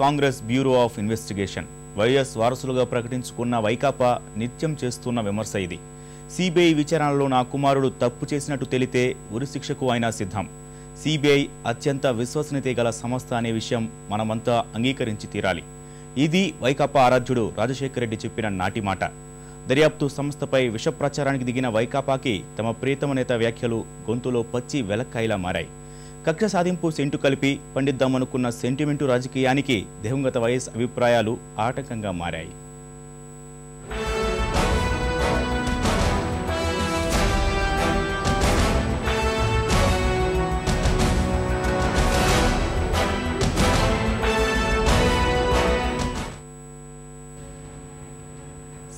Congress Bureau of investigation YS వారసులుగా ప్రకటించుకున్న వైకాపా నిత్యం చేస్తున్న విమర్శ ఇది. సిబిఐ విచారణలో నా కుమారుడు తప్పు చేసినట్టు తెలితే ఉరిశిక్షకు అయినా సిద్ధం. సిబిఐ అత్యంత విశ్వసనీయత గల సంస్థ అనే విషయం మనమంతా అంగీకరించి తీరాలి. ఇది వైకాపా ఆరాధ్యుడు రాజశేఖర రెడ్డి చెప్పిన నాటి మాట. దర్యాప్తు సంస్థపై విష ప్రచారానికి దిగిన వైకాపాకి తమ ప్రియతమ నేత వ్యాఖ్యలు గొంతులో పచ్చి వెలక్కాయలా మారాయి. కక్ష సాధింపు సెంటు కలిపి పండిద్దామనుకున్న సెంటిమెంటు రాజకీయానికి దివంగత వైఎస్ అభిప్రాయాలు ఆటంకంగా మారాయి.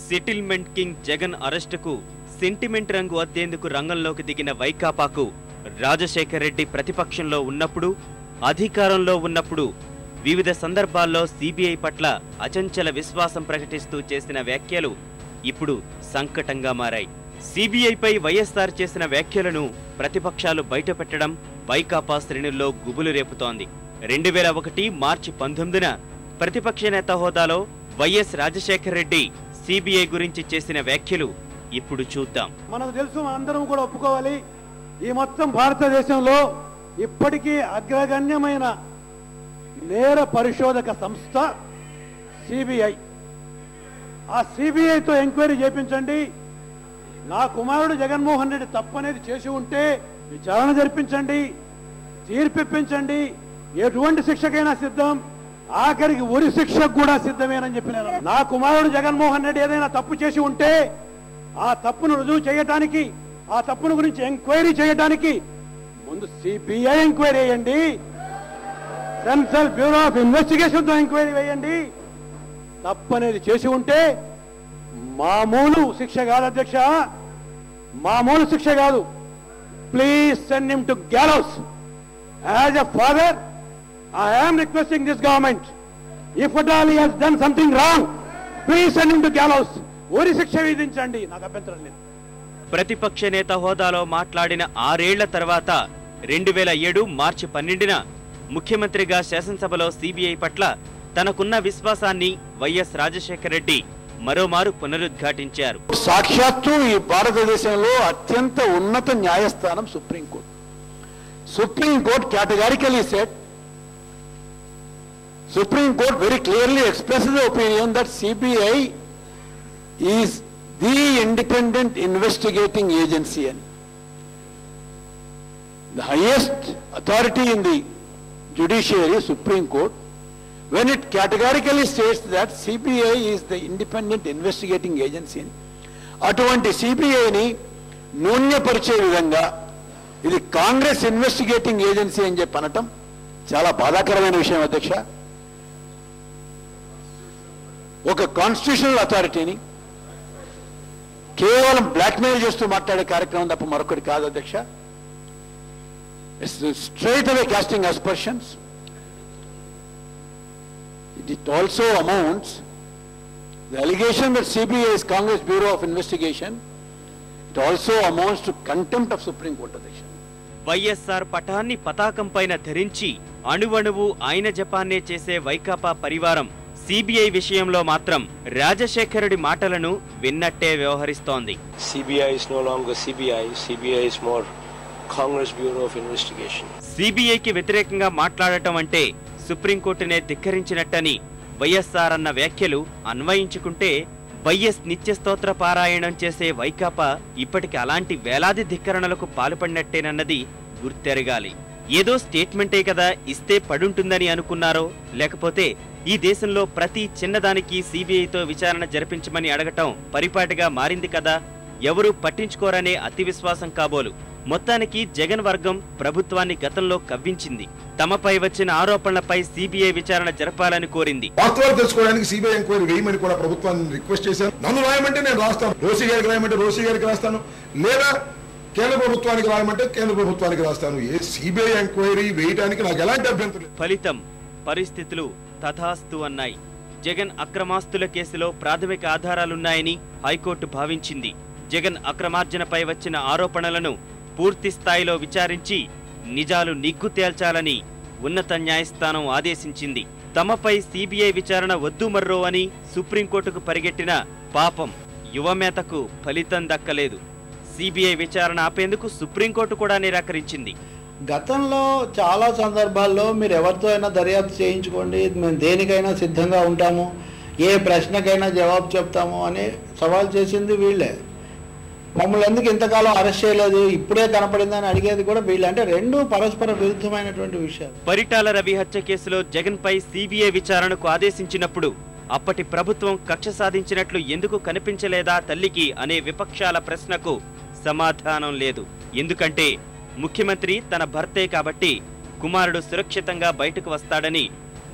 సెటిల్మెంట్ కింగ్ జగన్ అరెస్టుకు సెంటిమెంట్ రంగు అద్దేందుకు రంగంలోకి దిగిన వైకాపాకు రాజశేఖర్ రెడ్డి ప్రతిపక్షంలో ఉన్నప్పుడు, అధికారంలో ఉన్నప్పుడు వివిధ సందర్భాల్లో సిబిఐ పట్ల అచంచల విశ్వాసం ప్రకటిస్తూ చేసిన వ్యాఖ్యలు ఇప్పుడు సంకటంగా మారాయి. సిబిఐపై వైఎస్ఆర్ చేసిన వ్యాఖ్యలను ప్రతిపక్షాలు బయటపెట్టడం వైకాపా శ్రేణుల్లో గుబులు రేపుతోంది. 2001 మార్చి 19న ప్రతిపక్ష నేత హోదాలో వైఎస్ రాజశేఖర్ రెడ్డి సిబిఐ గురించి చేసిన వ్యాఖ్యలు ఇప్పుడు చూద్దాం. మనకు తెలుసు, అందరం కూడా ఒప్పుకోవాలి, ఈ మొత్తం భారతదేశంలో ఇప్పటికీ అగ్రగణ్యమైన నేర పరిశోధక సంస్థ సిబిఐ. ఆ సిబిఐతో ఎంక్వైరీ చేయించండి. నా కుమారుడు జగన్మోహన్ రెడ్డి తప్పనేది చేసి ఉంటే విచారణ జరిపించండి, తీర్పిప్పించండి, ఎటువంటి శిక్షకైనా సిద్ధం, ఆఖరికి ఉరి శిక్షకు కూడా సిద్ధమేనని చెప్పినారు. నా కుమారుడు జగన్మోహన్ రెడ్డి ఏదైనా తప్పు చేసి ఉంటే ఆ తప్పును రుజువు చేయడానికి, ఆ తప్పును గురించి ఎంక్వైరీ చేయడానికి ముందు సిబిఐ ఎంక్వైరీ వేయండి, సెంట్రల్ బ్యూరో ఆఫ్ ఇన్వెస్టిగేషన్ తో ఎంక్వైరీ వేయండి. తప్పనేది చేసి ఉంటే మామూలు శిక్ష కాదు అధ్యక్ష, మామూలు శిక్ష కాదు. Please send him to gallows. As a father I am requesting this government, if at all he has done something wrong, please send him to gallows. ఊరి శిక్ష విధించండి, నాకు అభ్యంతరం లేదు. ప్రతిపక్ష నేత హోదాలో మాట్లాడిన 6 ఏళ్ల తర్వాత 2007 మార్చి 12న ముఖ్యమంత్రిగా శాసనసభలో సిబిఐ పట్ల తనకున్న విశ్వాసాన్ని వైఎస్ రాజశేఖర్ రెడ్డి మరోమారు పునరుద్ఘాటించారు. సాక్షాత్తు ఈ భారతదేశంలో అత్యంత ఉన్నత న్యాయస్థానం supreme court. Supreme court categorically said, Supreme Court very clearly expresses the opinion that CBI is the independent investigating agency. The highest authority in the judiciary, Supreme Court, when it categorically states that CBI is the independent investigating agency, అటువంటి సిబిఐని నూన్యపరిచే విధంగా ఇది Congress investigating agency అని చెప్పి అనటం చాలా బాధాకరమైన విషయం అధ్యక్ష. ఒక కాన్స్టిట్యూషనల్ అథారిటీని కేవలం బ్లాక్మెయిల్ చేస్తూ మాట్లాడే కార్యక్రమం తప్ప మరొకటి కాదు అధ్యక్ష. Straight away casting aspersions. It also amounts the allegation that CBI is Congress Bureau of Investigation. It also amounts to contempt of Supreme Court అధ్యక్ష. వైఎస్ఆర్ పటాన్ని పతాకం పైన ధరించి అణువణువు ఆయన జపాన్నే చేసే వైకాపా పరివారం సిబిఐ విషయంలో మాత్రం రాజశేఖరుడి మాటలను విన్నట్టే వ్యవహరిస్తోంది. CBI is no longer CBI. CBI is more Congress Bureau of Investigation. సిబిఐకి వ్యతిరేకంగా మాట్లాడటం అంటే సుప్రీంకోర్టునే ధిక్కరించినట్టని వైఎస్ఆర్ అన్న వ్యాఖ్యలు అన్వయించుకుంటే వైఎస్ నిత్యస్తోత్ర పారాయణం చేసే వైకాపా ఇప్పటికి అలాంటి వేలాది ధిక్కరణలకు పాల్పడినట్టేనన్నది గుర్తెరగాలి. ఏదో స్టేట్మెంటే కదా ఇస్తే పడుంటుందని అనుకున్నారో, లేకపోతే ఈ దేశంలో ప్రతి చిన్నదానికి సిబిఐతో విచారణ జరిపించమని అడగటం పరిపాటిగా మారింది కదా, ఎవరూ పట్టించుకోరనే అతి విశ్వాసం కాబోలు. మొత్తానికి జగన్ వర్గం ప్రభుత్వాన్ని గతంలో కవ్వించింది. తమపై వచ్చిన ఆరోపణలపై సిబిఐ విచారణ జరపాలని కోరింది. వాస్తవాలు తెలుసుకోవడానికి సిబిఐ ఎంక్వైరీ వేయమని కూడా ప్రభుత్వాన్ని రిక్వెస్ట్ చేశాను. నన్ను రాయమంటే నేను రాస్తాను, రోసి గారికి రాయమంటే రోసి గారికి రాస్తాను, లేదా కేంద్ర ప్రభుత్వానికి రాయమంటే కేంద్ర ప్రభుత్వానికి రాస్తాను. ఏ సిబిఐ ఎంక్వైరీ వేయడానికి నాకు ఎలాంటి అభ్యంతరం లేదు. ఫలితం పరిస్థితులు తథాస్తు అన్నాయి. జగన్ అక్రమాస్తుల కేసులో ప్రాథమిక ఆధారాలున్నాయని హైకోర్టు భావించింది. జగన్ అక్రమార్జనపై వచ్చిన ఆరోపణలను పూర్తి స్థాయిలో విచారించి నిజాలు నిగ్గు తేల్చాలని ఉన్నత న్యాయస్థానం ఆదేశించింది. తమపై సిబిఐ విచారణ వద్దు మర్రో అని సుప్రీంకోర్టుకు పరిగెట్టిన పాపం యువమేతకు ఫలితం దక్కలేదు. సిబిఐ విచారణ ఆపేందుకు సుప్రీంకోర్టు కూడా నిరాకరించింది. గతంలో చాలా సందర్భాల్లో మీరు ఎవరితో అయినా దర్యాప్తు చేయించుకోండి, మేము దేనికైనా సిద్ధంగా ఉంటాము, ఏ ప్రశ్నకైనా జవాబు చెప్తాము అని సవాల్ చేసింది వీళ్ళే. మమ్మల్ని ఎందుకు ఇంతకాలం అరెస్ట్ చేయలేదు, ఇప్పుడే కనపడిందని అడిగేది కూడా వీళ్ళే. అంటే రెండు పరస్పర విరుద్ధమైనటువంటి విషయాలు. పరిటాల రవి హత్య కేసులో జగన్ పై సిబిఐ విచారణకు ఆదేశించినప్పుడు అప్పటి ప్రభుత్వం కక్ష సాధించినట్లు ఎందుకు కనిపించలేదా తల్లికి అనే విపక్షాల ప్రశ్నకు సమాధానం లేదు. ఎందుకంటే ముఖ్యమంత్రి తన భర్తే కాబట్టి కుమారుడు సురక్షితంగా బయటకు వస్తాడని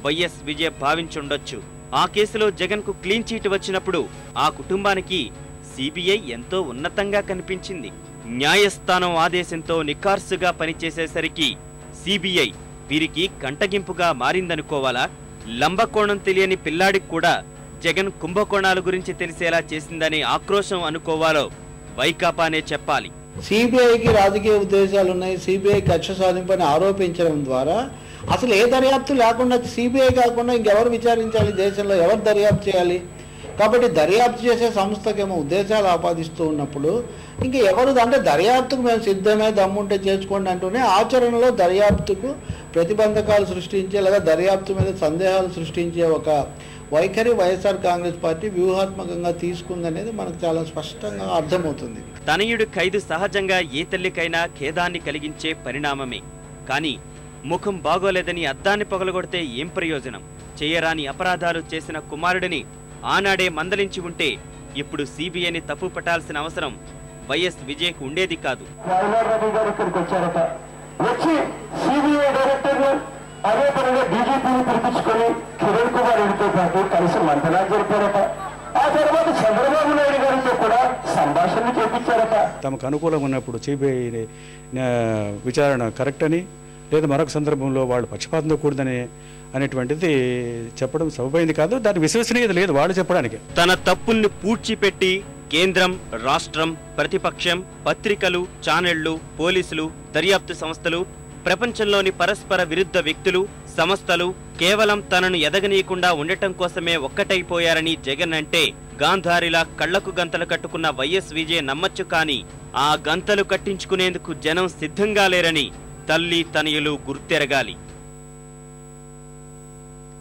వైఎస్ విజయ్ భావించుండొచ్చు. ఆ కేసులో జగన్ కు క్లీన్ చీట్ వచ్చినప్పుడు ఆ కుటుంబానికి సిబిఐ ఎంతో ఉన్నతంగా కనిపించింది. న్యాయస్థానం ఆదేశంతో నిఖార్సుగా పనిచేసేసరికి సిబిఐ వీరికి కంటగింపుగా మారిందనుకోవాలా? లంబకోణం తెలియని పిల్లాడికి కూడా జగన్ కుంభకోణాల గురించి తెలిసేలా చేసిందనే ఆక్రోశం అనుకోవాలో వైకాపానే చెప్పాలి. సిబిఐకి రాజకీయ ఉద్దేశాలు ఉన్నాయి, సిబిఐ కక్ష సాధింపని ఆరోపించడం ద్వారా అసలు ఏ దర్యాప్తు లేకుండా సిబిఐ కాకుండా ఇంకెవరు విచారించాలి, దేశంలో ఎవరు దర్యాప్తు చేయాలి? కాబట్టి దర్యాప్తు చేసే సంస్థకేమో ఉద్దేశాలు ఆపాదిస్తూ ఉన్నప్పుడు ఇంకా ఎవరు అంటే దర్యాప్తుకు మేము సిద్ధమే, దమ్ముంటే చేసుకోండి అంటూనే ఆచరణలో దర్యాప్తుకు ప్రతిబంధకాలు సృష్టించే లేదా దర్యాప్తు మీద సందేహాలు సృష్టించే ఒక వైఖరి వైఎస్ఆర్ కాంగ్రెస్ పార్టీ వ్యూహాత్మకంగా తీసుకుందనేది మనకు చాలా స్పష్టంగా అర్థమవుతుంది. తనయుడు ఖైదు సహజంగా ఏ తల్లికైనా ఖేదాన్ని కలిగించే పరిణామమే. కానీ ముఖం బాగోలేదని అద్దాన్ని పగలగొడితే ఏం ప్రయోజనం? చేయరాని అపరాధాలు చేసిన కుమారుడిని ఆనాడే మందలించి ఉంటే ఇప్పుడు సిబిఐని తప్పు పట్టాల్సిన అవసరం వైఎస్ విజయ్కు ఉండేది కాదు. సిబిఐ డైరెక్టర్లు అదే పరంగా డీజీపీని పిలిపించుకొని కిరణ్ కుమార్ రెడ్డితో పాటు కలిసి మంతనాలు జరిపారట. ఆ తర్వాత చంద్రబాబు నాయుడు గారితో కూడా సంభాషణలు చేపించారట. తమకు అనుకూలంగా ఉన్నప్పుడు సిబిఐ విచారణ కరెక్ట్ అని, లేదా మరొక సందర్భంలో వాళ్ళు పక్షపాతంతో కూడదని అనేటువంటిది చెప్పడం సబబైంది కాదు. దాని విశ్వసనీయత లేదు వాళ్ళు చెప్పడానికి. తన తప్పుల్ని పూడ్చిపెట్టి కేంద్రం, రాష్ట్రం, ప్రతిపక్షం, పత్రికలు, ఛానళ్లు, పోలీసులు, దర్యాప్తు సంస్థలు, ప్రపంచంలోని పరస్పర విరుద్ధ వ్యక్తులు, సంస్థలు కేవలం తనను ఎదగనీయకుండా ఉండటం కోసమే ఒక్కటైపోయారని జగన్ అంటే గాంధారిలా కళ్లకు గంతలు కట్టుకున్న వైఎస్ విజయ్ నమ్మచ్చు. కానీ ఆ గంతలు కట్టించుకునేందుకు జనం సిద్ధంగా లేరని తల్లి తనయులు గుర్తెరగాలి.